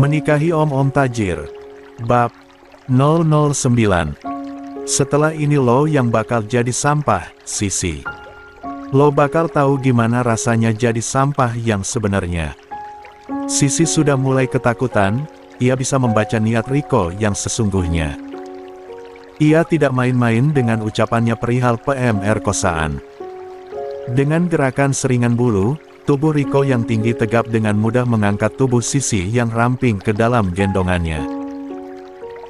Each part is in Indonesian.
Menikahi Om Tajir. Bab 009. Setelah ini lo yang bakal jadi sampah, Sisi. Lo bakal tahu gimana rasanya jadi sampah yang sebenarnya. Sisi sudah mulai ketakutan, ia bisa membaca niat Riko yang sesungguhnya. Ia tidak main-main dengan ucapannya perihal PMR kosaan. Dengan gerakan seringan bulu, tubuh Riko yang tinggi tegap dengan mudah mengangkat tubuh Sisi yang ramping ke dalam gendongannya.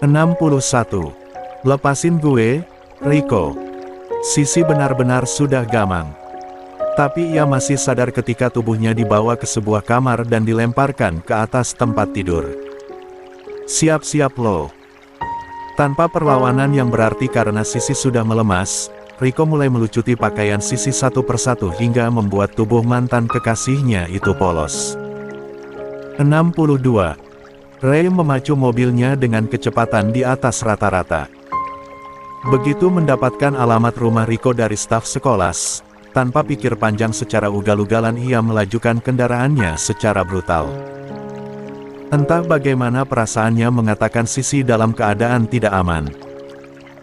61. Lepasin gue, Riko. Sisi benar-benar sudah gamang. Tapi ia masih sadar ketika tubuhnya dibawa ke sebuah kamar dan dilemparkan ke atas tempat tidur. Siap-siap lo. Tanpa perlawanan yang berarti karena Sisi sudah melemas, Riko mulai melucuti pakaian Sisi satu persatu hingga membuat tubuh mantan kekasihnya itu polos. 62. Ray memacu mobilnya dengan kecepatan di atas rata-rata. Begitu mendapatkan alamat rumah Riko dari staf sekolah, tanpa pikir panjang secara ugal-ugalan ia melajukan kendaraannya secara brutal. Entah bagaimana perasaannya mengatakan Sisi dalam keadaan tidak aman.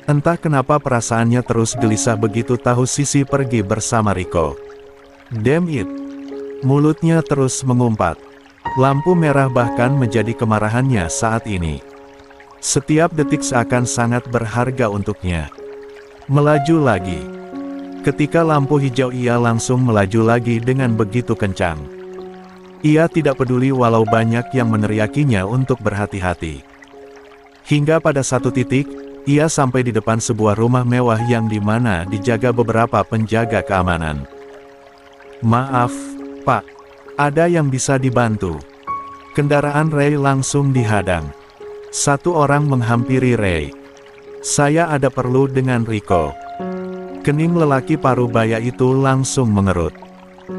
Entah kenapa perasaannya terus gelisah begitu tahu Sisi pergi bersama Riko. Damn it. Mulutnya terus mengumpat. Lampu merah bahkan menjadi kemarahannya saat ini. Setiap detik seakan sangat berharga untuknya. Melaju lagi. Ketika lampu hijau ia langsung melaju lagi dengan begitu kencang. Ia tidak peduli walau banyak yang meneriakinya untuk berhati-hati. Hingga pada satu titik, ia sampai di depan sebuah rumah mewah yang dimana dijaga beberapa penjaga keamanan. Maaf, Pak. Ada yang bisa dibantu? Kendaraan Ray langsung dihadang. Satu orang menghampiri Ray. Saya ada perlu dengan Riko. Kening lelaki parubaya itu langsung mengerut.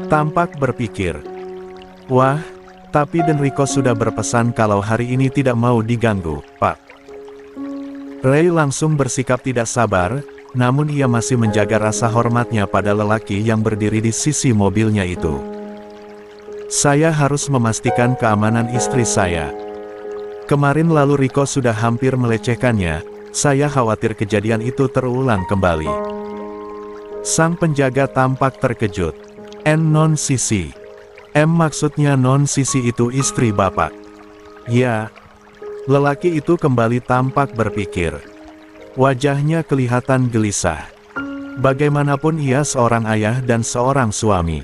Tampak berpikir. Wah, tapi dan Riko sudah berpesan kalau hari ini tidak mau diganggu, Pak. Ray langsung bersikap tidak sabar, namun ia masih menjaga rasa hormatnya pada lelaki yang berdiri di sisi mobilnya itu. Saya harus memastikan keamanan istri saya. Kemarin lalu Riko sudah hampir melecehkannya, saya khawatir kejadian itu terulang kembali. Sang penjaga tampak terkejut. Non Sisi. Maksudnya non Sisi itu istri Bapak. Ya. Lelaki itu kembali tampak berpikir. Wajahnya kelihatan gelisah. Bagaimanapun ia seorang ayah dan seorang suami.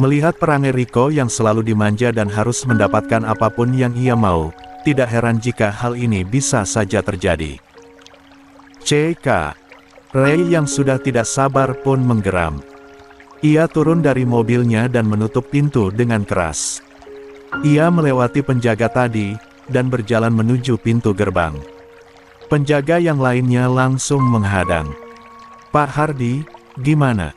Melihat perangai Riko yang selalu dimanja dan harus mendapatkan apapun yang ia mau, tidak heran jika hal ini bisa saja terjadi. CK. Ray yang sudah tidak sabar pun menggeram. Ia turun dari mobilnya dan menutup pintu dengan keras. Ia melewati penjaga tadi, dan berjalan menuju pintu gerbang. Penjaga yang lainnya langsung menghadang. Pak Hardy, gimana?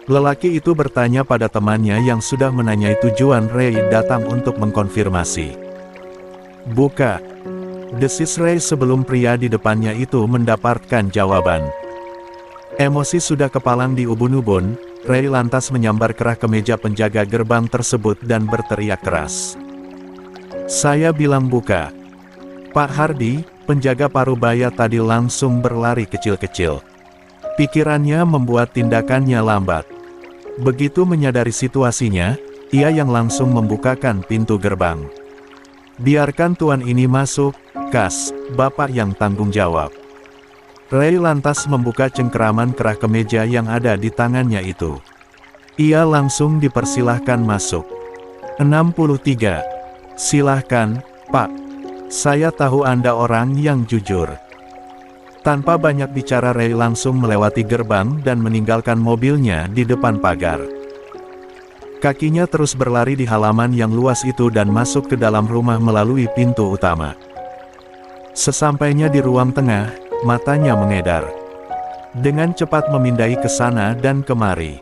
Lelaki itu bertanya pada temannya yang sudah menanyai tujuan Ray datang untuk mengkonfirmasi. Buka. Desis Ray sebelum pria di depannya itu mendapatkan jawaban. Emosi sudah kepalang di ubun-ubun, Ray lantas menyambar kerah ke meja penjaga gerbang tersebut dan berteriak keras. Saya bilang buka. Pak Hardy, penjaga parubaya tadi langsung berlari kecil-kecil. Pikirannya membuat tindakannya lambat. Begitu menyadari situasinya, ia yang langsung membukakan pintu gerbang. Biarkan tuan ini masuk, Kas, Bapak yang tanggung jawab. Ray lantas membuka cengkeraman kerah kemeja yang ada di tangannya itu. Ia langsung dipersilahkan masuk. 63. Silahkan, Pak. Saya tahu Anda orang yang jujur. Tanpa banyak bicara Ray langsung melewati gerbang dan meninggalkan mobilnya di depan pagar. Kakinya terus berlari di halaman yang luas itu dan masuk ke dalam rumah melalui pintu utama. Sesampainya di ruang tengah, matanya mengedar. Dengan cepat memindai ke sana dan kemari.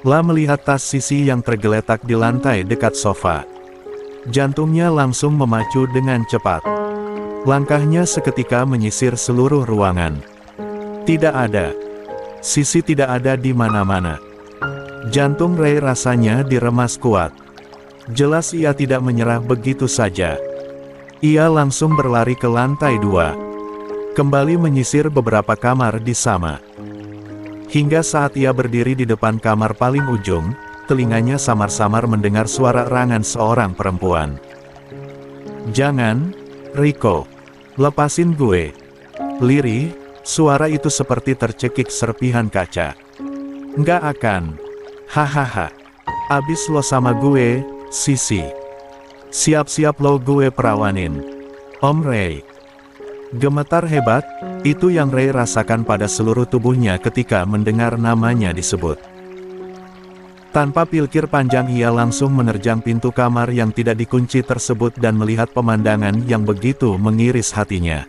Lah melihat tas Sisi yang tergeletak di lantai dekat sofa. Jantungnya langsung memacu dengan cepat. Langkahnya seketika menyisir seluruh ruangan. Tidak ada. Sisi tidak ada di mana-mana. Jantung Ray rasanya diremas kuat. Jelas ia tidak menyerah begitu saja. Ia langsung berlari ke lantai 2. Kembali menyisir beberapa kamar di sana. Hingga saat ia berdiri di depan kamar paling ujung, telinganya samar-samar mendengar suara erangan seorang perempuan. "Jangan, Rico. Lepasin gue." Lirih, suara itu seperti tercekik serpihan kaca. "Nggak akan. Hahaha. Abis lo sama gue, Sisi. Siap-siap lo gue perawanin. Om Ray." Gemetar hebat, itu yang Ray rasakan pada seluruh tubuhnya ketika mendengar namanya disebut. Tanpa pikir panjang ia langsung menerjang pintu kamar yang tidak dikunci tersebut dan melihat pemandangan yang begitu mengiris hatinya.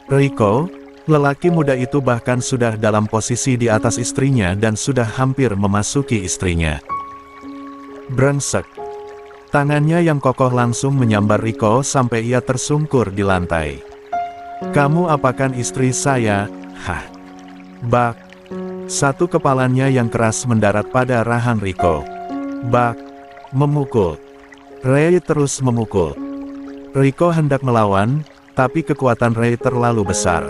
Rico, lelaki muda itu bahkan sudah dalam posisi di atas istrinya dan sudah hampir memasuki istrinya. Brengsek. Tangannya yang kokoh langsung menyambar Rico sampai ia tersungkur di lantai. "Kamu apakan istri saya?" "Hah?" "Bak." Satu kepalanya yang keras mendarat pada rahang Rico. "Bak." Memukul. Ray terus memukul. Rico hendak melawan, tapi kekuatan Ray terlalu besar.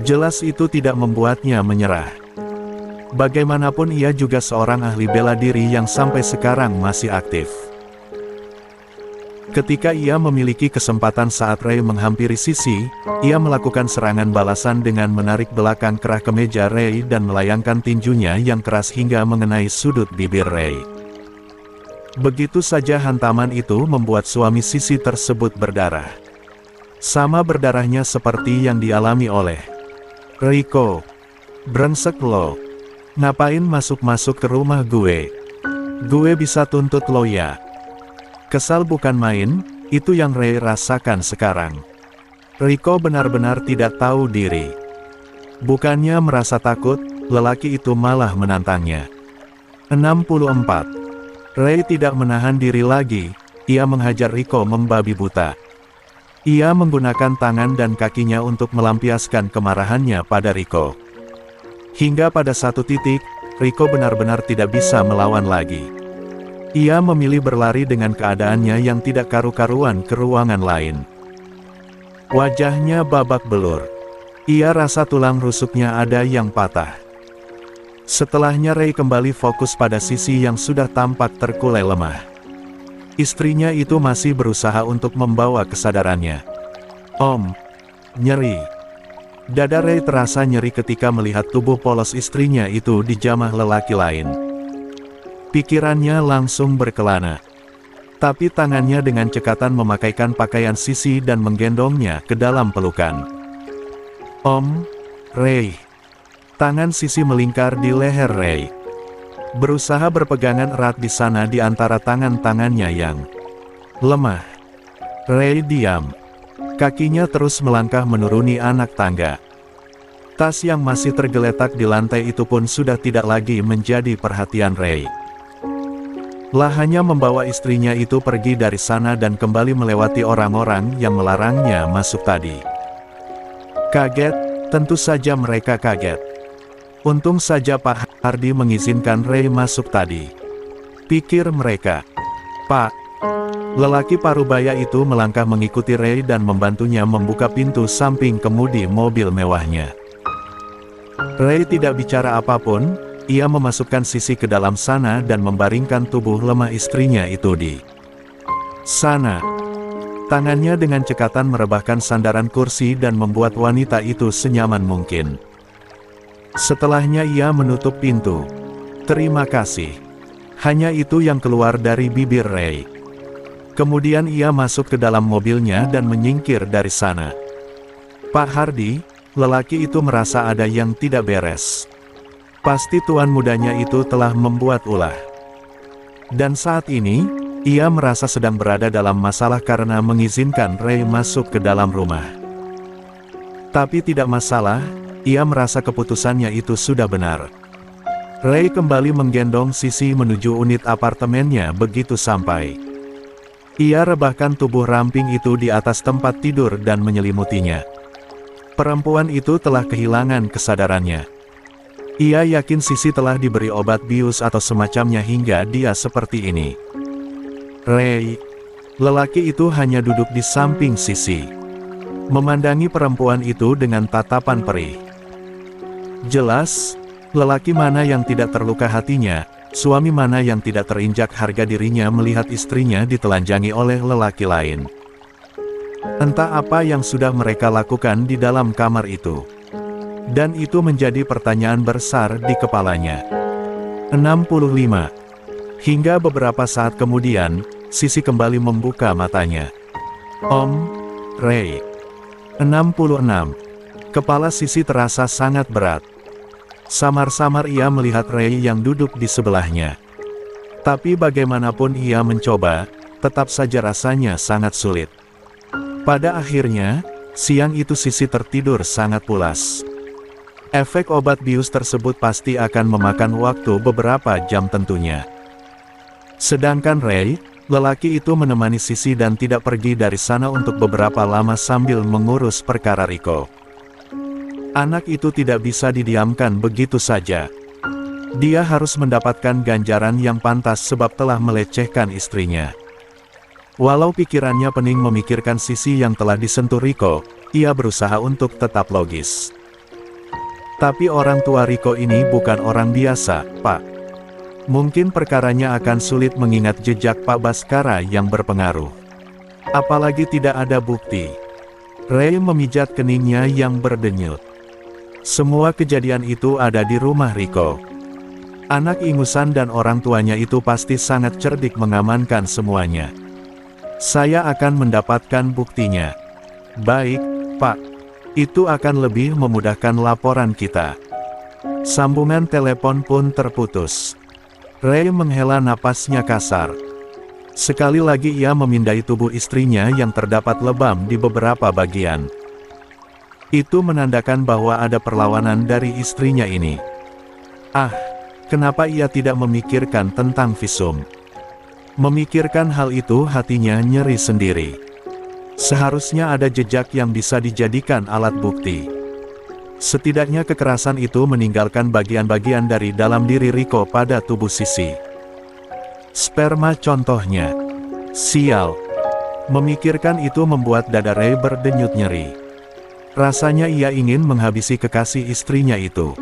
Jelas itu tidak membuatnya menyerah. Bagaimanapun ia juga seorang ahli bela diri yang sampai sekarang masih aktif. Ketika ia memiliki kesempatan saat Ray menghampiri Sisi, ia melakukan serangan balasan dengan menarik belakang kerah kemeja Ray dan melayangkan tinjunya yang keras hingga mengenai sudut bibir Ray. Begitu saja hantaman itu membuat suami Sisi tersebut berdarah. Sama berdarahnya seperti yang dialami oleh Rico. "Brengsek lo. Ngapain masuk-masuk ke rumah gue? Gue bisa tuntut lo ya." Kesal bukan main, itu yang Ray rasakan sekarang. Rico benar-benar tidak tahu diri. Bukannya merasa takut, lelaki itu malah menantangnya. 64. Ray tidak menahan diri lagi, ia menghajar Rico membabi buta. Ia menggunakan tangan dan kakinya untuk melampiaskan kemarahannya pada Rico. Hingga pada satu titik, Rico benar-benar tidak bisa melawan lagi. Ia memilih berlari dengan keadaannya yang tidak karu-karuan ke ruangan lain. Wajahnya babak belur. Ia rasa tulang rusuknya ada yang patah. Setelahnya Ray kembali fokus pada Sisi yang sudah tampak terkulai lemah. Istrinya itu masih berusaha untuk membawa kesadarannya. "Om." Nyeri. Dada Ray terasa nyeri ketika melihat tubuh polos istrinya itu dijamah lelaki lain. Pikirannya langsung berkelana. Tapi tangannya dengan cekatan memakaikan pakaian Sisi dan menggendongnya ke dalam pelukan. "Om, Ray." Tangan Sisi melingkar di leher Ray. Berusaha berpegangan erat di sana di antara tangan-tangannya yang lemah. Ray diam. Kakinya terus melangkah menuruni anak tangga. Tas yang masih tergeletak di lantai itu pun sudah tidak lagi menjadi perhatian Ray. Hanya membawa istrinya itu pergi dari sana dan kembali melewati orang-orang yang melarangnya masuk tadi. Kaget, tentu saja mereka kaget. Untung saja Pak Hardy mengizinkan Ray masuk tadi. Pikir mereka. "Pak." Lelaki parubaya itu melangkah mengikuti Ray dan membantunya membuka pintu samping kemudi mobil mewahnya. Ray tidak bicara apapun, ia memasukkan Sisi ke dalam sana dan membaringkan tubuh lemah istrinya itu di sana. Tangannya dengan cekatan merebahkan sandaran kursi dan membuat wanita itu senyaman mungkin. Setelahnya ia menutup pintu. "Terima kasih." Hanya itu yang keluar dari bibir Ray. Kemudian ia masuk ke dalam mobilnya dan menyingkir dari sana. "Pak Hardy," lelaki itu merasa ada yang tidak beres. Pasti tuan mudanya itu telah membuat ulah. Dan saat ini, ia merasa sedang berada dalam masalah karena mengizinkan Ray masuk ke dalam rumah. Tapi tidak masalah, ia merasa keputusannya itu sudah benar. Ray kembali menggendong Sisi menuju unit apartemennya begitu sampai. Ia rebahkan tubuh ramping itu di atas tempat tidur dan menyelimutinya. Perempuan itu telah kehilangan kesadarannya. Ia yakin Sisi telah diberi obat bius atau semacamnya hingga dia seperti ini. Ray. Lelaki itu hanya duduk di samping Sisi, memandangi perempuan itu dengan tatapan perih. Jelas, lelaki mana yang tidak terluka hatinya, suami mana yang tidak terinjak harga dirinya melihat istrinya ditelanjangi oleh lelaki lain. Entah apa yang sudah mereka lakukan di dalam kamar itu. Dan itu menjadi pertanyaan besar di kepalanya. 65. Hingga beberapa saat kemudian, Sisi kembali membuka matanya. Om, Ray. 66. Kepala Sisi terasa sangat berat. Samar-samar ia melihat Ray yang duduk di sebelahnya. Tapi bagaimanapun ia mencoba, tetap saja rasanya sangat sulit. Pada akhirnya, siang itu Sisi tertidur sangat pulas. Efek obat bius tersebut pasti akan memakan waktu beberapa jam tentunya. Sedangkan Ray, lelaki itu menemani Sisi dan tidak pergi dari sana untuk beberapa lama sambil mengurus perkara Riko. Anak itu tidak bisa didiamkan begitu saja. Dia harus mendapatkan ganjaran yang pantas sebab telah melecehkan istrinya. Walau pikirannya pening memikirkan Sisi yang telah disentuh Riko, ia berusaha untuk tetap logis. Tapi orang tua Riko ini bukan orang biasa, Pak. Mungkin perkaranya akan sulit mengingat jejak Pak Baskara yang berpengaruh. Apalagi tidak ada bukti. Ray memijat keningnya yang berdenyut. Semua kejadian itu ada di rumah Riko. Anak ingusan dan orang tuanya itu pasti sangat cerdik mengamankan semuanya. Saya akan mendapatkan buktinya. Baik, Pak. Itu akan lebih memudahkan laporan kita. Sambungan telepon pun terputus. Ray menghela napasnya kasar. Sekali lagi ia memindai tubuh istrinya yang terdapat lebam di beberapa bagian. Itu menandakan bahwa ada perlawanan dari istrinya ini. Ah, kenapa ia tidak memikirkan tentang visum? Memikirkan hal itu hatinya nyeri sendiri. Seharusnya ada jejak yang bisa dijadikan alat bukti. Setidaknya kekerasan itu meninggalkan bagian-bagian dari dalam diri Riko pada tubuh Sisi. Sperma contohnya. Sial. Memikirkan itu membuat dada Ray berdenyut nyeri. Rasanya ia ingin menghabisi kekasih istrinya itu.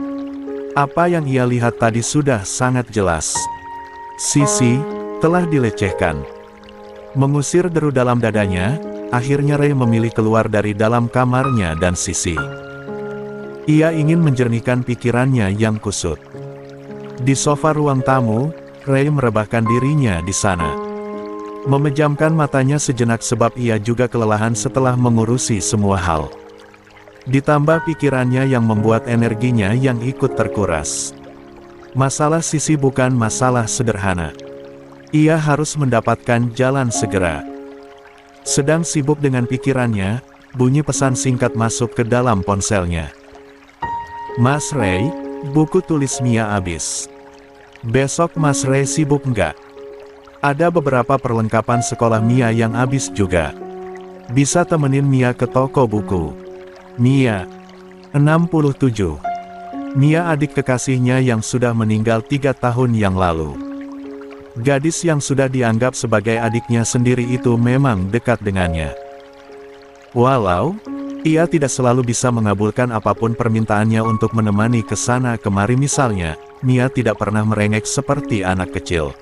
Apa yang ia lihat tadi sudah sangat jelas. Sisi telah dilecehkan. Mengusir deru dalam dadanya, akhirnya Ray memilih keluar dari dalam kamarnya dan Sisi. Ia ingin menjernihkan pikirannya yang kusut. Di sofa ruang tamu, Ray merebahkan dirinya di sana. Memejamkan matanya sejenak sebab ia juga kelelahan setelah mengurusi semua hal. Ditambah pikirannya yang membuat energinya yang ikut terkuras. Masalah Sisi bukan masalah sederhana. Ia harus mendapatkan jalan segera. Sedang sibuk dengan pikirannya, bunyi pesan singkat masuk ke dalam ponselnya. Mas Ray, buku tulis Mia habis. Besok Mas Ray sibuk nggak? Ada beberapa perlengkapan sekolah Mia yang habis juga. Bisa temenin Mia ke toko buku. Mia. 67. Mia adik kekasihnya yang sudah meninggal 3 tahun yang lalu. Gadis yang sudah dianggap sebagai adiknya sendiri itu memang dekat dengannya. Walau ia tidak selalu bisa mengabulkan apapun permintaannya untuk menemani ke sana kemari misalnya, Mia tidak pernah merengek seperti anak kecil.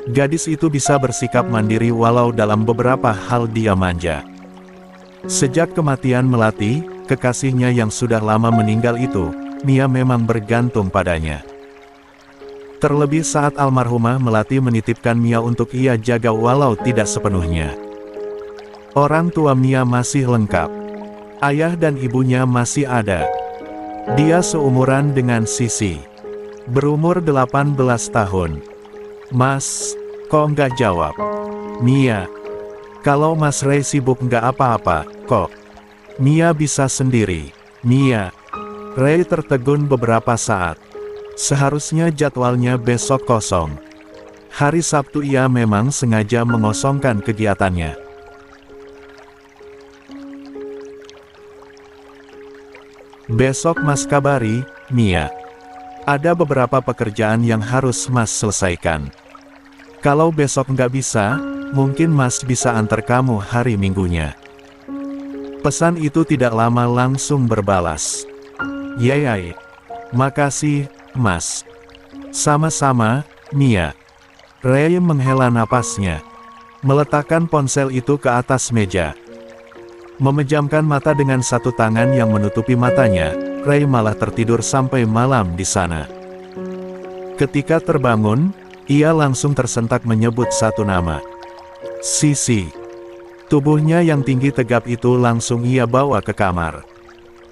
Gadis itu bisa bersikap mandiri walau dalam beberapa hal dia manja. Sejak kematian Melati, kekasihnya yang sudah lama meninggal itu, Mia memang bergantung padanya. Terlebih saat almarhumah Melati menitipkan Mia untuk ia jaga walau tidak sepenuhnya. Orang tua Mia masih lengkap. Ayah dan ibunya masih ada. Dia seumuran dengan Sisi. Berumur 18 tahun. Mas, kok nggak jawab? Mia. Kalau Mas Ray sibuk nggak apa-apa, kok. Mia bisa sendiri. Mia. Ray tertegun beberapa saat. Seharusnya jadwalnya besok kosong. Hari Sabtu ia memang sengaja mengosongkan kegiatannya. Besok Mas kabari, Mia. Ada beberapa pekerjaan yang harus Mas selesaikan. Kalau besok nggak bisa, mungkin Mas bisa antar kamu hari Minggunya. Pesan itu tidak lama langsung berbalas. Yayai. Makasih, Mas. Sama-sama, Mia. Ray menghela napasnya. Meletakkan ponsel itu ke atas meja. Memejamkan mata dengan satu tangan yang menutupi matanya, Ray malah tertidur sampai malam di sana. Ketika terbangun, ia langsung tersentak menyebut satu nama. Sisi. Tubuhnya yang tinggi tegap itu langsung ia bawa ke kamar.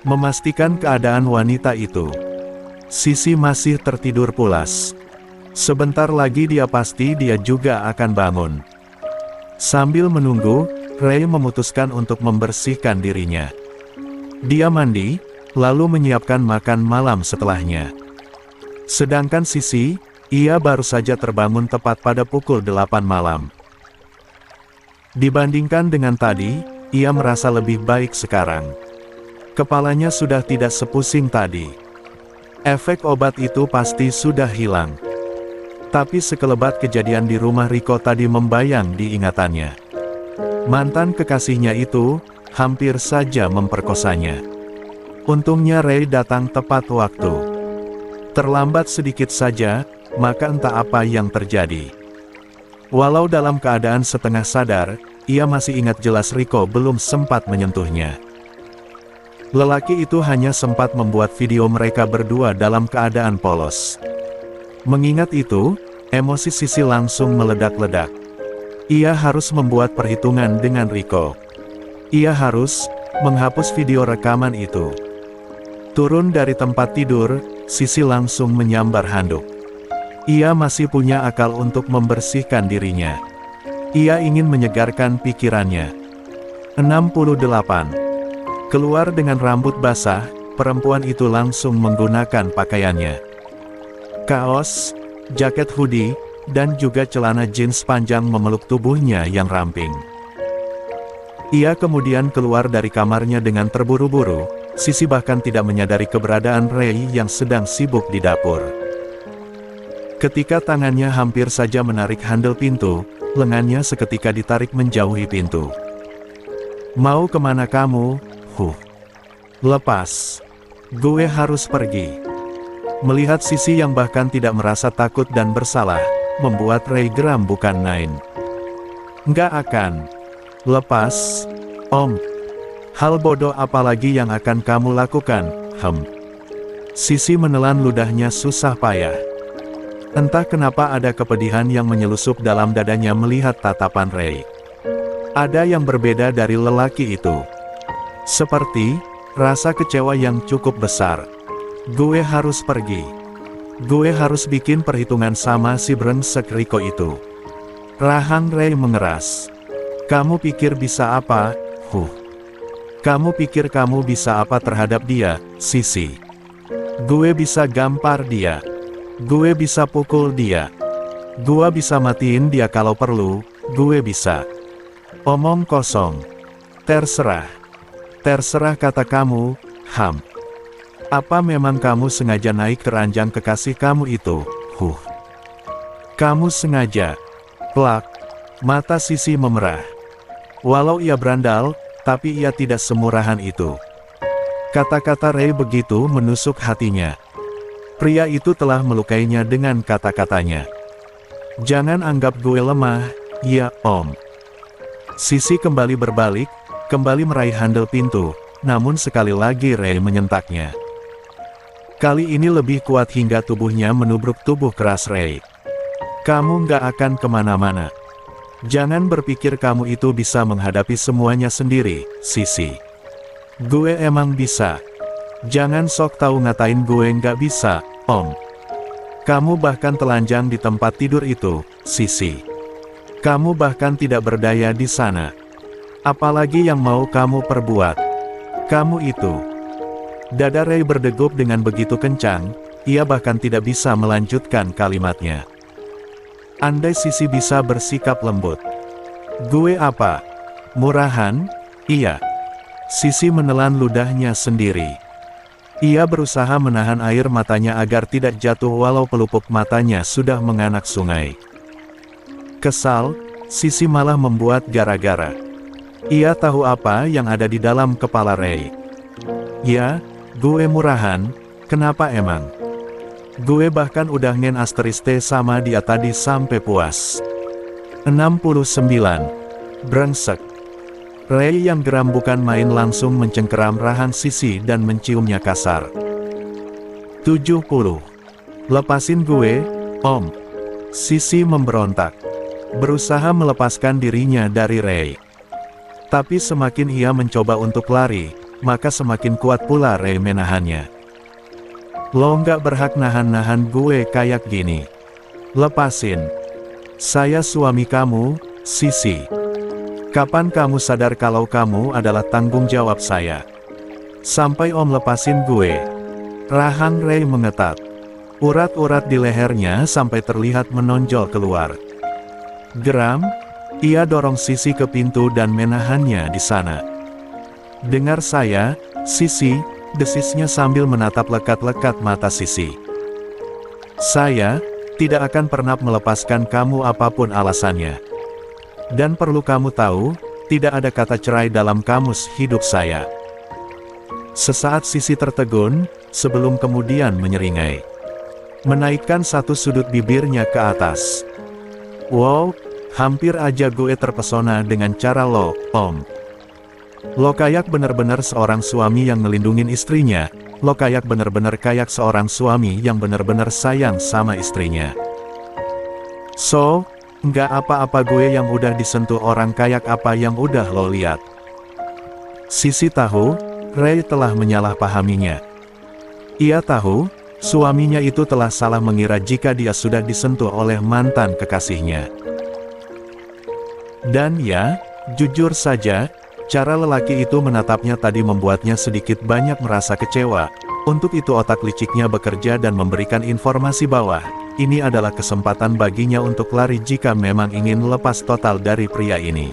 Memastikan keadaan wanita itu. Sisi masih tertidur pulas. Sebentar lagi dia juga akan bangun. Sambil menunggu, Ray memutuskan untuk membersihkan dirinya. Dia mandi, lalu menyiapkan makan malam setelahnya. Sedangkan Sisi, ia baru saja terbangun tepat pada pukul 8 malam. Dibandingkan dengan tadi, ia merasa lebih baik sekarang. Kepalanya sudah tidak sepusing tadi. Efek obat itu pasti sudah hilang. Tapi sekelebat kejadian di rumah Riko tadi membayang di ingatannya. Mantan kekasihnya itu, hampir saja memperkosanya. Untungnya Ray datang tepat waktu. Terlambat sedikit saja, maka entah apa yang terjadi. Walau dalam keadaan setengah sadar, ia masih ingat jelas Riko belum sempat menyentuhnya. Lelaki itu hanya sempat membuat video mereka berdua dalam keadaan polos. Mengingat itu, emosi Sisi langsung meledak-ledak. Ia harus membuat perhitungan dengan Riko. Ia harus menghapus video rekaman itu. Turun dari tempat tidur, Sisi langsung menyambar handuk. Ia masih punya akal untuk membersihkan dirinya. Ia ingin menyegarkan pikirannya. 68. Keluar dengan rambut basah, perempuan itu langsung menggunakan pakaiannya. Kaos, jaket hoodie, dan juga celana jeans panjang memeluk tubuhnya yang ramping. Ia kemudian keluar dari kamarnya dengan terburu-buru. Sisi bahkan tidak menyadari keberadaan Ray yang sedang sibuk di dapur. Ketika tangannya hampir saja menarik handle pintu, lengannya seketika ditarik menjauhi pintu. Mau kemana kamu? Lepas. Gue harus pergi. Melihat Sisi yang bahkan tidak merasa takut dan bersalah, membuat Ray geram bukan main. Nggak akan. Lepas, Om. Hal bodoh apa lagi yang akan kamu lakukan, Sisi menelan ludahnya susah payah. Entah kenapa ada kepedihan yang menyelusup dalam dadanya melihat tatapan Ray. Ada yang berbeda dari lelaki itu. Seperti, rasa kecewa yang cukup besar. Gue harus pergi. Gue harus bikin perhitungan sama si brengsek Riko itu. Rahang Ray mengeras. Kamu pikir bisa apa? Kamu pikir kamu bisa apa terhadap dia, Sisi? Gue bisa gampar dia. Gue bisa pukul dia. Gue bisa matiin dia kalau perlu, gue bisa. Omong kosong. Terserah. Terserah kata kamu, Apa memang kamu sengaja naik ke ranjang kekasih kamu itu? Kamu sengaja. Plak. Mata Sisi memerah. Walau ia berandal, tapi ia tidak semurahan itu. Kata-kata Ray begitu menusuk hatinya. Pria itu telah melukainya dengan kata-katanya. Jangan anggap gue lemah, ya Om. Sisi kembali berbalik, kembali meraih handle pintu, namun sekali lagi Ray menyentaknya. Kali ini lebih kuat hingga tubuhnya menubruk tubuh keras Ray. Kamu nggak akan kemana-mana. Jangan berpikir kamu itu bisa menghadapi semuanya sendiri, Sisi. Gue emang bisa. Jangan sok tahu ngatain gue nggak bisa, Om. Kamu bahkan telanjang di tempat tidur itu, Sisi. Kamu bahkan tidak berdaya di sana. Apalagi yang mau kamu perbuat. Kamu itu. Dada Ray berdegup dengan begitu kencang, ia bahkan tidak bisa melanjutkan kalimatnya. Andai Sisi bisa bersikap lembut. Gue apa? Murahan? Iya. Sisi menelan ludahnya sendiri. Ia berusaha menahan air matanya agar tidak jatuh walau pelupuk matanya sudah menganak sungai. Kesal, Sisi malah membuat gara-gara. Ia tahu apa yang ada di dalam kepala Ray. Ya, gue murahan, kenapa emang? Gue bahkan udah ngen asteriste sama dia tadi sampai puas. 69. Brengsek. Ray yang geram bukan main langsung mencengkeram rahang Sisi dan menciumnya kasar. 70. Lepasin gue, Om. Sisi memberontak. Berusaha melepaskan dirinya dari Ray. Tapi semakin ia mencoba untuk lari, maka semakin kuat pula Ray menahannya. Lo nggak berhak nahan-nahan gue kayak gini. Lepasin. Saya suami kamu, Sisi. Kapan kamu sadar kalau kamu adalah tanggung jawab saya? Sampai Om lepasin gue. Rahang Ray mengetat. Urat-urat di lehernya sampai terlihat menonjol keluar. Geram, ia dorong Sisi ke pintu dan menahannya di sana. Dengar saya, Sisi, desisnya sambil menatap lekat-lekat mata Sisi. Saya tidak akan pernah melepaskan kamu apapun alasannya. Dan perlu kamu tahu, tidak ada kata cerai dalam kamus hidup saya. Sesaat Sisi tertegun, sebelum kemudian menyeringai. Menaikkan satu sudut bibirnya ke atas. Wow, hampir aja gue terpesona dengan cara lo, Om. Lo kayak bener-bener seorang suami yang ngelindungin istrinya. Lo kayak bener-bener kayak seorang suami yang bener-bener sayang sama istrinya. So, nggak apa-apa gue yang udah disentuh orang kayak apa yang udah lo lihat. Sisi tahu, Ray telah menyalahpahaminya. Ia tahu, suaminya itu telah salah mengira jika dia sudah disentuh oleh mantan kekasihnya. Dan ya, jujur saja, cara lelaki itu menatapnya tadi membuatnya sedikit banyak merasa kecewa. Untuk itu otak liciknya bekerja dan memberikan informasi bahwa ini adalah kesempatan baginya untuk lari jika memang ingin lepas total dari pria ini.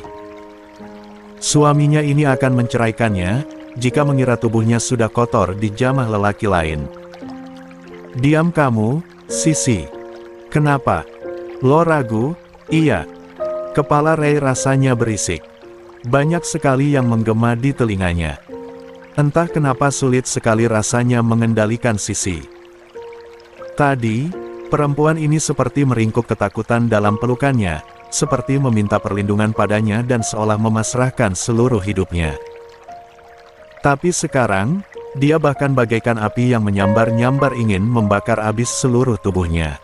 Suaminya ini akan menceraikannya, jika mengira tubuhnya sudah kotor dijamah lelaki lain. Diam kamu, Sisi. Kenapa? Lo ragu? Iya. Kepala Ray rasanya berisik. Banyak sekali yang menggema di telinganya. Entah kenapa sulit sekali rasanya mengendalikan Sisi. Tadi, perempuan ini seperti meringkuk ketakutan dalam pelukannya, seperti meminta perlindungan padanya dan seolah memasrahkan seluruh hidupnya. Tapi sekarang, dia bahkan bagaikan api yang menyambar-nyambar ingin membakar habis seluruh tubuhnya.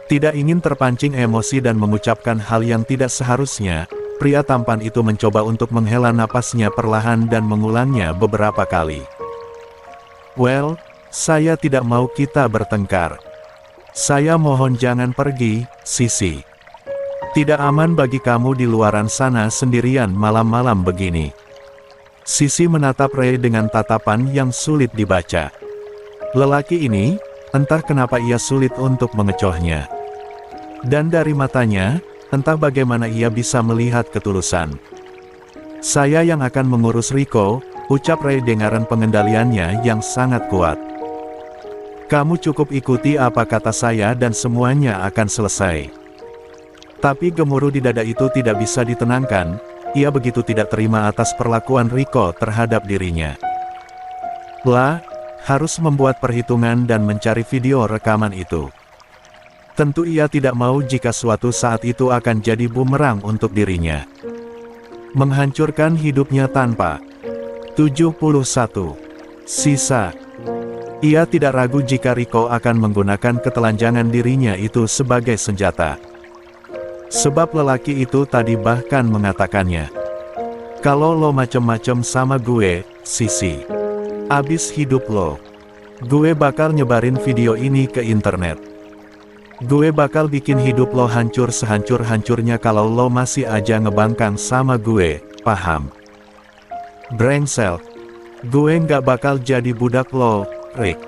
Tidak ingin terpancing emosi dan mengucapkan hal yang tidak seharusnya, pria tampan itu mencoba untuk menghela napasnya perlahan dan mengulangnya beberapa kali. Well, saya tidak mau kita bertengkar. Saya mohon jangan pergi, Sisi. Tidak aman bagi kamu di luaran sana sendirian malam-malam begini. Sisi menatap Ray dengan tatapan yang sulit dibaca. Lelaki ini, entah kenapa ia sulit untuk mengecohnya. Dan dari matanya, entah bagaimana ia bisa melihat ketulusan. Saya yang akan mengurus Rico, ucap Ray dengan pengendaliannya yang sangat kuat. Kamu cukup ikuti apa kata saya dan semuanya akan selesai. Tapi gemuruh di dada itu tidak bisa ditenangkan, ia begitu tidak terima atas perlakuan Rico terhadap dirinya. Lah, harus membuat perhitungan dan mencari video rekaman itu. Tentu ia tidak mau jika suatu saat itu akan jadi bumerang untuk dirinya. Menghancurkan hidupnya tanpa. 71. Sisa. Ia tidak ragu jika Rico akan menggunakan ketelanjangan dirinya itu sebagai senjata. Sebab lelaki itu tadi bahkan mengatakannya. Kalau lo macem-macem sama gue, Sisi. Abis hidup lo. Gue bakal nyebarin video ini ke internet. Gue bakal bikin hidup lo hancur sehancur-hancurnya kalau lo masih aja ngebangkang sama gue, paham? Brengsel. Gue nggak bakal jadi budak lo, Rick.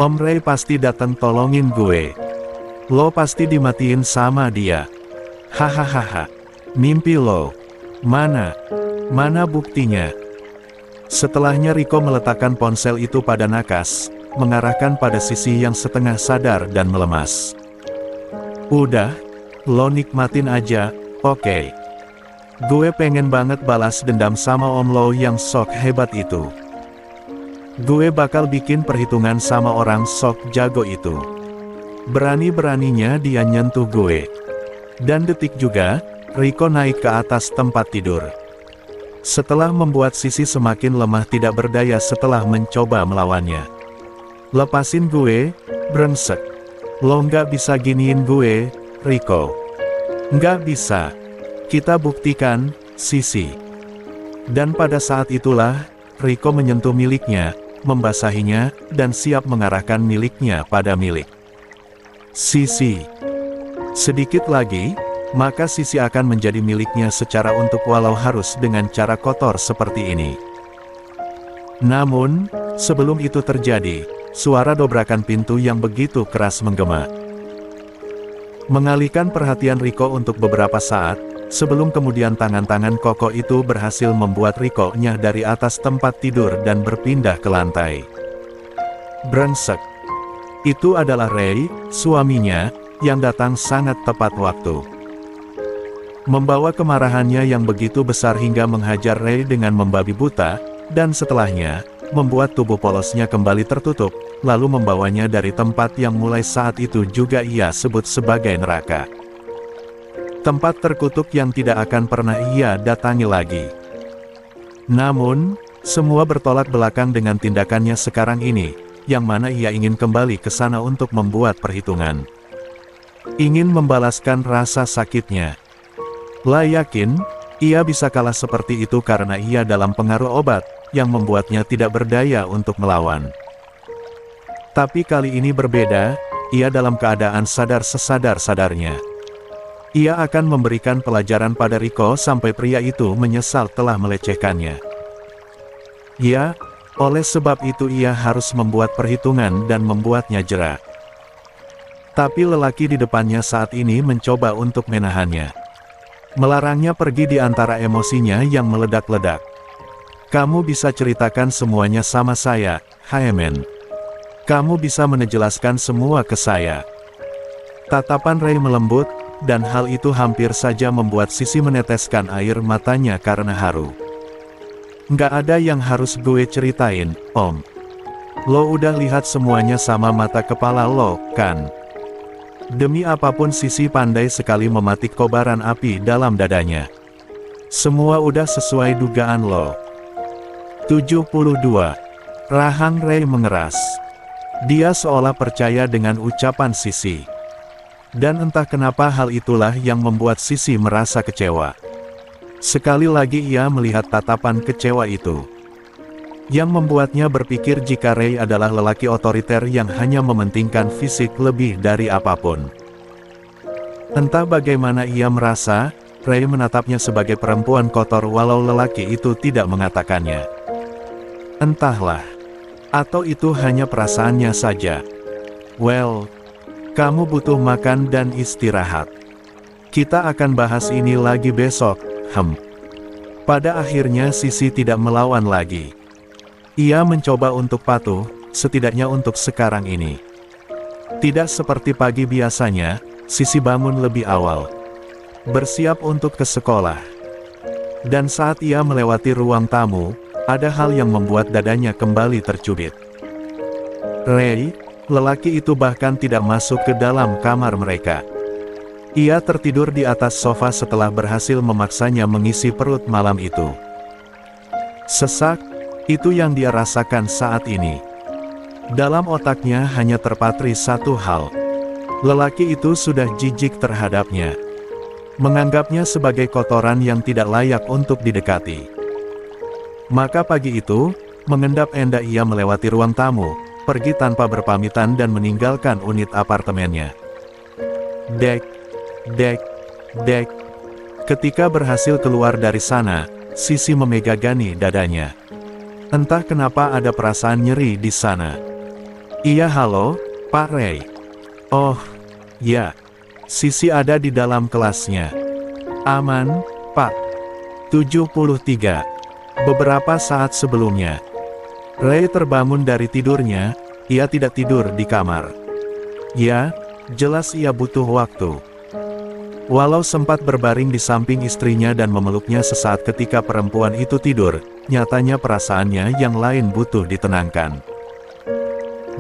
Om Ray pasti datang tolongin gue. Lo pasti dimatiin sama dia. Hahaha. Mimpi lo. Mana buktinya? Setelahnya Rico meletakkan ponsel itu pada nakas, mengarahkan pada Sisi yang setengah sadar dan melemas. Udah, Lo nikmatin aja, oke? Gue pengen banget balas dendam sama om lo yang sok hebat itu. Gue bakal bikin perhitungan sama orang sok jago itu. Berani-beraninya dia nyentuh gue. Dan detik juga, Riko naik ke atas tempat tidur. Setelah membuat Sisi semakin lemah tidak berdaya setelah mencoba melawannya. Lepasin gue, brengsek. Lo nggak bisa giniin gue, Riko. Nggak bisa. Kita buktikan, Sisi. Dan pada saat itulah, Riko menyentuh miliknya, membasahinya, dan siap mengarahkan miliknya pada milik Sisi. Sedikit lagi, maka Sisi akan menjadi miliknya secara untuk walau harus dengan cara kotor seperti ini. Namun, sebelum itu terjadi, suara dobrakan pintu yang begitu keras menggema mengalihkan perhatian Riko untuk beberapa saat, sebelum kemudian tangan-tangan kokoh itu berhasil membuat Riko nyah dari atas tempat tidur dan berpindah ke lantai. Brengsek. Itu adalah Ray, suaminya, yang datang sangat tepat waktu. Membawa kemarahannya yang begitu besar hingga menghajar Ray dengan membabi buta, dan setelahnya, membuat tubuh polosnya kembali tertutup, lalu membawanya dari tempat yang mulai saat itu juga ia sebut sebagai neraka. Tempat terkutuk yang tidak akan pernah ia datangi lagi. Namun, semua bertolak belakang dengan tindakannya sekarang ini, yang mana ia ingin kembali ke sana untuk membuat perhitungan. Ingin membalaskan rasa sakitnya. Lah yakin, ia bisa kalah seperti itu karena ia dalam pengaruh obat, yang membuatnya tidak berdaya untuk melawan. Tapi kali ini berbeda, ia dalam keadaan sadar sesadar-sadarnya. Ia akan memberikan pelajaran pada Riko sampai pria itu menyesal telah melecehkannya. Ya, oleh sebab itu ia harus membuat perhitungan dan membuatnya jera. Tapi lelaki di depannya saat ini mencoba untuk menahannya. Melarangnya pergi di antara emosinya yang meledak-ledak. Kamu bisa ceritakan semuanya sama saya, Haemen. Kamu bisa menjelaskan semua ke saya. Tatapan Ray melembut, dan hal itu hampir saja membuat Sisi meneteskan air matanya karena haru. Nggak ada yang harus gue ceritain, Om. Lo udah lihat semuanya sama mata kepala lo, kan? Demi apapun Sisi pandai sekali mematik kobaran api dalam dadanya. Semua udah sesuai dugaan lo. 72. Rahang Ray mengeras. Dia seolah percaya dengan ucapan Sisi. Dan entah kenapa hal itulah yang membuat Sisi merasa kecewa. Sekali lagi ia melihat tatapan kecewa itu. Yang membuatnya berpikir jika Ray adalah lelaki otoriter yang hanya mementingkan fisik lebih dari apapun. Entah bagaimana ia merasa, Ray menatapnya sebagai perempuan kotor walau lelaki itu tidak mengatakannya. Entahlah. Atau itu hanya perasaannya saja. Well, kamu butuh makan dan istirahat. Kita akan bahas ini lagi besok, Pada akhirnya Sisi tidak melawan lagi. Ia mencoba untuk patuh, setidaknya untuk sekarang ini. Tidak seperti pagi biasanya, Sisi bangun lebih awal. Bersiap untuk ke sekolah. Dan saat ia melewati ruang tamu, ada hal yang membuat dadanya kembali tercubit. Ray, lelaki itu bahkan tidak masuk ke dalam kamar mereka. Ia tertidur di atas sofa setelah berhasil memaksanya mengisi perut malam itu. Sesak, itu yang dia rasakan saat ini. Dalam otaknya hanya terpatri satu hal. Lelaki itu sudah jijik terhadapnya. Menganggapnya sebagai kotoran yang tidak layak untuk didekati. Maka pagi itu, mengendap-endap ia melewati ruang tamu, pergi tanpa berpamitan dan meninggalkan unit apartemennya. Dek. Ketika berhasil keluar dari sana, Sisi memegagani dadanya. Entah kenapa ada perasaan nyeri di sana. Iya halo, Pak Ray. Oh, ya. Sisi ada di dalam kelasnya. Aman, Pak. 73. Beberapa saat sebelumnya, Ray terbangun dari tidurnya. Ia tidak tidur di kamar. Ya, jelas ia butuh waktu. Walau sempat berbaring di samping istrinya dan memeluknya sesaat ketika perempuan itu tidur, nyatanya perasaannya yang lain butuh ditenangkan.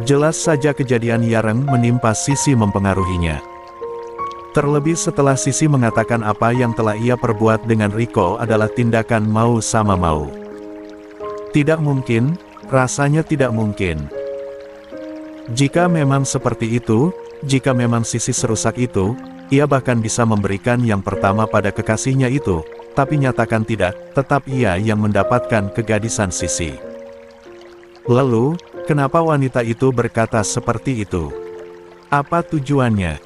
Jelas saja kejadian Yareng menimpa Sisi mempengaruhinya. Terlebih setelah Sisi mengatakan apa yang telah ia perbuat dengan Riko adalah tindakan mau sama mau. Tidak mungkin, rasanya tidak mungkin. Jika memang seperti itu, jika memang Sisi serusak itu, ia bahkan bisa memberikan yang pertama pada kekasihnya itu, tapi nyatakan tidak, tetap ia yang mendapatkan kegadisan Sisi. Lalu, kenapa wanita itu berkata seperti itu? Apa tujuannya?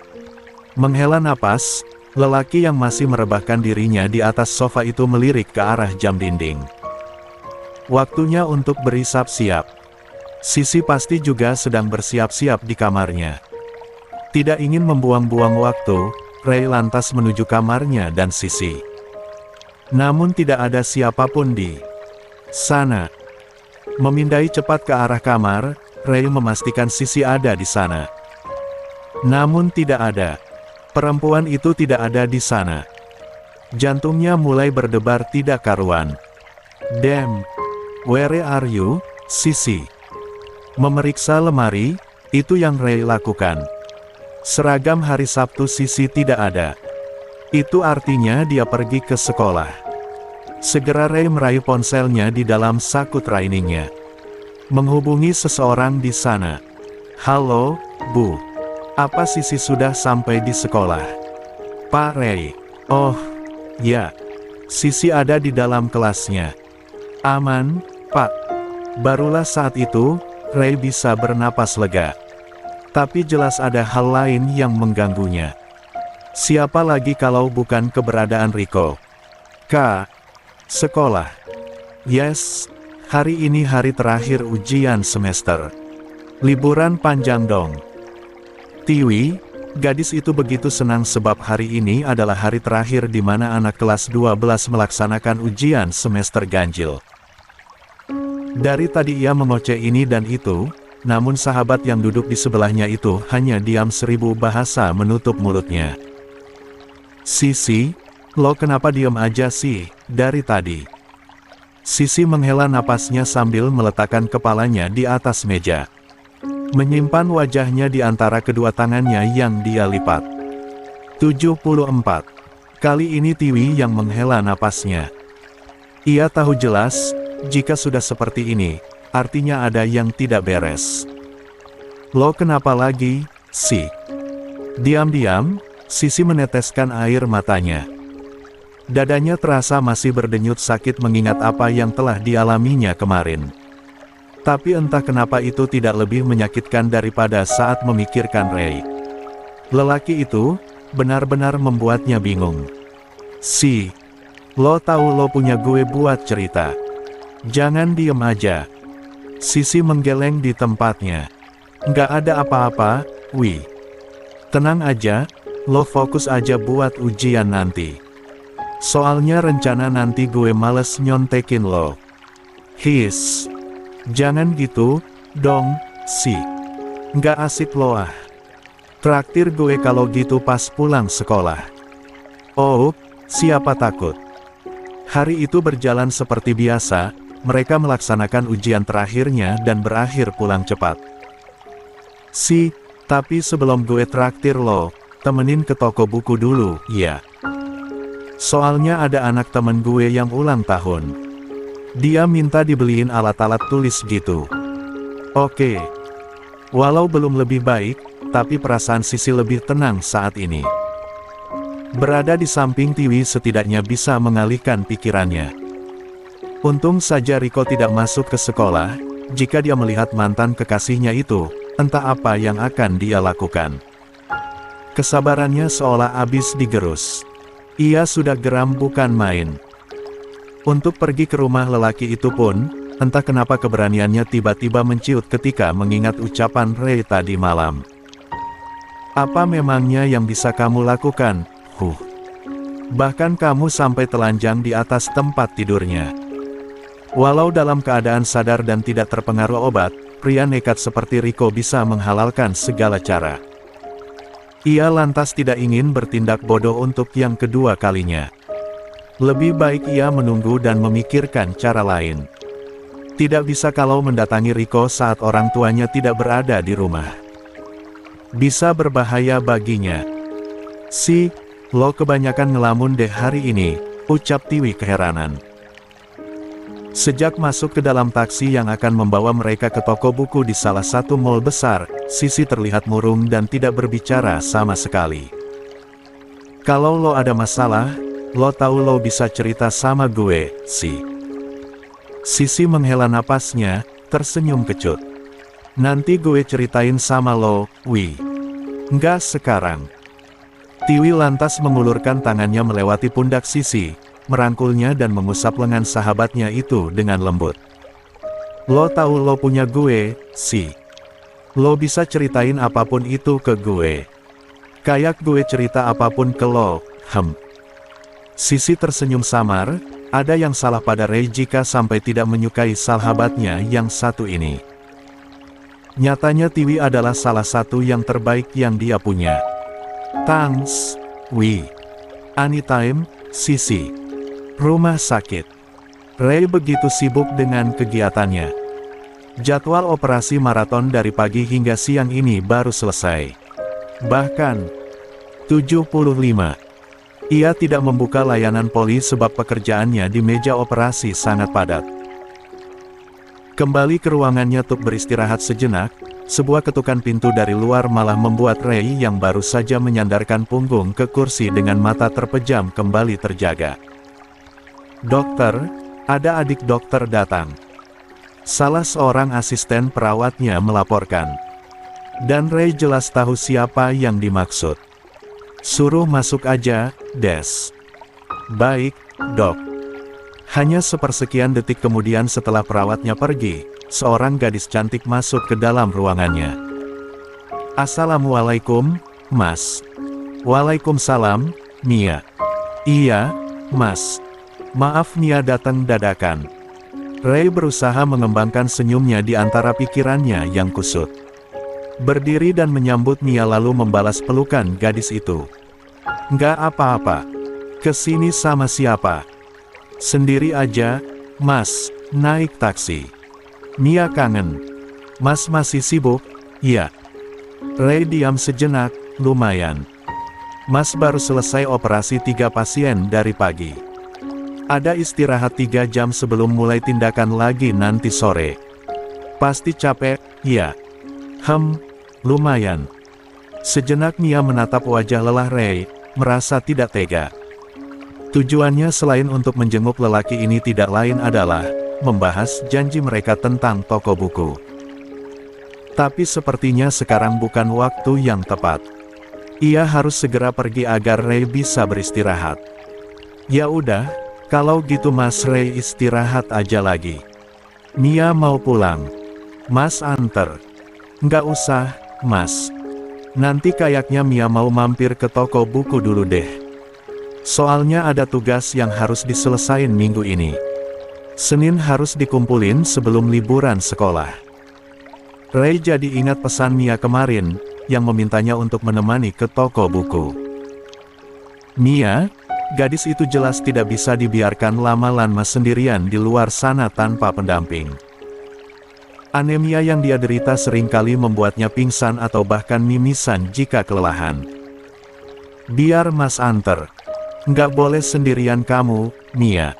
Menghela napas, lelaki yang masih merebahkan dirinya di atas sofa itu melirik ke arah jam dinding. Waktunya untuk berisap siap. Sisi pasti juga sedang bersiap-siap di kamarnya. Tidak ingin membuang-buang waktu, Ray lantas menuju kamarnya dan Sisi. Namun tidak ada siapapun di sana. Memindai cepat ke arah kamar, Ray memastikan Sisi ada di sana. Namun tidak ada. Perempuan itu tidak ada di sana. Jantungnya mulai berdebar tidak karuan. Damn, where are you, Sisi? Memeriksa lemari, itu yang Ray lakukan. Seragam hari Sabtu Sisi tidak ada. Itu artinya dia pergi ke sekolah. Segera Ray meraih ponselnya di dalam saku trainingnya. Menghubungi seseorang di sana. Halo, Bu. Apa Sisi sudah sampai di sekolah? Pak Ray. Oh, ya. Sisi ada di dalam kelasnya. Aman, Pak. Barulah saat itu, Ray bisa bernapas lega. Tapi jelas ada hal lain yang mengganggunya. Siapa lagi kalau bukan keberadaan Riko? Sekolah. Yes, hari ini hari terakhir ujian semester. Liburan panjang dong. Tiwi, gadis itu begitu senang sebab hari ini adalah hari terakhir di mana anak kelas 12 melaksanakan ujian semester ganjil. Dari tadi ia mengoceh ini dan itu, namun sahabat yang duduk di sebelahnya itu hanya diam 1000 bahasa menutup mulutnya. Sisi, lo kenapa diam aja sih, dari tadi? Sisi menghela napasnya sambil meletakkan kepalanya di atas meja. Menyimpan wajahnya di antara kedua tangannya yang dia lipat. 74. Kali ini Tiwi yang menghela napasnya. Ia tahu jelas, jika sudah seperti ini, artinya ada yang tidak beres. Lo kenapa lagi, sih? Diam-diam, Sisi meneteskan air matanya. Dadanya terasa masih berdenyut sakit mengingat apa yang telah dialaminya kemarin. Tapi entah kenapa itu tidak lebih menyakitkan daripada saat memikirkan Ray. Lelaki itu, benar-benar membuatnya bingung. Sih, lo tahu lo punya gue buat cerita. Jangan diem aja. Sisi menggeleng di tempatnya. Nggak ada apa-apa, Wi. Tenang aja, lo fokus aja buat ujian nanti. Soalnya rencana nanti gue males nyontekin lo. Jangan gitu, dong, sih. Nggak asik lo ah. Traktir gue kalau gitu pas pulang sekolah. Oh, siapa takut. Hari itu berjalan seperti biasa, mereka melaksanakan ujian terakhirnya dan berakhir pulang cepat. Sih, tapi sebelum gue traktir lo, temenin ke toko buku dulu, ya. Soalnya ada anak temen gue yang ulang tahun. Dia minta dibeliin alat-alat tulis gitu. Oke. Walau belum lebih baik, tapi perasaan Sisi lebih tenang saat ini. Berada di samping Tiwi setidaknya bisa mengalihkan pikirannya. Untung saja Riko tidak masuk ke sekolah, jika dia melihat mantan kekasihnya itu, entah apa yang akan dia lakukan. Kesabarannya seolah habis digerus. Ia sudah geram bukan main. Untuk pergi ke rumah lelaki itu pun, entah kenapa keberaniannya tiba-tiba menciut ketika mengingat ucapan Ray tadi malam. Apa memangnya yang bisa kamu lakukan? Bahkan kamu sampai telanjang di atas tempat tidurnya. Walau dalam keadaan sadar dan tidak terpengaruh obat, pria nekat seperti Riko bisa menghalalkan segala cara. Ia lantas tidak ingin bertindak bodoh untuk yang kedua kalinya. Lebih baik ia menunggu dan memikirkan cara lain. Tidak bisa kalau mendatangi Riko saat orang tuanya tidak berada di rumah. Bisa berbahaya baginya. Lo kebanyakan ngelamun deh hari ini, ucap Tiwi keheranan. Sejak masuk ke dalam taksi yang akan membawa mereka ke toko buku di salah satu mall besar, Sisi terlihat murung dan tidak berbicara sama sekali. Kalau lo ada masalah, lo tahu lo bisa cerita sama gue, Sisi menghela napasnya, tersenyum kecut. Nanti gue ceritain sama lo, Wi. Nggak sekarang. Tiwi lantas mengulurkan tangannya melewati pundak Sisi, merangkulnya dan mengusap lengan sahabatnya itu dengan lembut. Lo tahu lo punya gue, Lo bisa ceritain apapun itu ke gue. Kayak gue cerita apapun ke lo, Sisi tersenyum samar, ada yang salah pada Ray jika sampai tidak menyukai sahabatnya yang satu ini. Nyatanya Tiwi adalah salah satu yang terbaik yang dia punya. Thanks, Wi. Anytime, Sisi. Rumah sakit. Ray begitu sibuk dengan kegiatannya. Jadwal operasi maraton dari pagi hingga siang ini baru selesai. Bahkan 75. Ia tidak membuka layanan poli sebab pekerjaannya di meja operasi sangat padat. Kembali ke ruangannya untuk beristirahat sejenak, sebuah ketukan pintu dari luar malah membuat Ray yang baru saja menyandarkan punggung ke kursi dengan mata terpejam kembali terjaga. Dokter, ada adik dokter datang. Salah seorang asisten perawatnya melaporkan. Dan Ray jelas tahu siapa yang dimaksud. Suruh masuk aja, Des. Baik, dok. Hanya sepersekian detik kemudian setelah perawatnya pergi, seorang gadis cantik masuk ke dalam ruangannya. Assalamualaikum, Mas. Waalaikumsalam, Mia. Iya, Mas. Maaf Mia datang dadakan. Ray berusaha mengembangkan senyumnya di antara pikirannya yang kusut. Berdiri dan menyambut Mia lalu membalas pelukan gadis itu. Nggak apa-apa. Kesini sama siapa? Sendiri aja, Mas, naik taksi. Mia kangen. Mas masih sibuk? Iya. Ray diam sejenak, lumayan. Mas baru selesai operasi 3 pasien dari pagi. Ada istirahat 3 jam sebelum mulai tindakan lagi nanti sore. Pasti capek, ya? Lumayan. Sejenak Mia menatap wajah lelah Ray, merasa tidak tega. Tujuannya selain untuk menjenguk lelaki ini tidak lain adalah membahas janji mereka tentang toko buku. Tapi sepertinya sekarang bukan waktu yang tepat. Ia harus segera pergi agar Ray bisa beristirahat. Ya udah. Kalau gitu Mas Ray istirahat aja lagi. Mia mau pulang. Mas anter. Nggak usah, Mas. Nanti kayaknya Mia mau mampir ke toko buku dulu deh. Soalnya ada tugas yang harus diselesain minggu ini. Senin harus dikumpulin sebelum liburan sekolah. Ray jadi ingat pesan Mia kemarin, yang memintanya untuk menemani ke toko buku. Mia, gadis itu jelas tidak bisa dibiarkan lama-lama sendirian di luar sana tanpa pendamping. Anemia yang dia derita seringkali membuatnya pingsan atau bahkan mimisan jika kelelahan. Biar Mas anter. Nggak boleh sendirian kamu, Mia.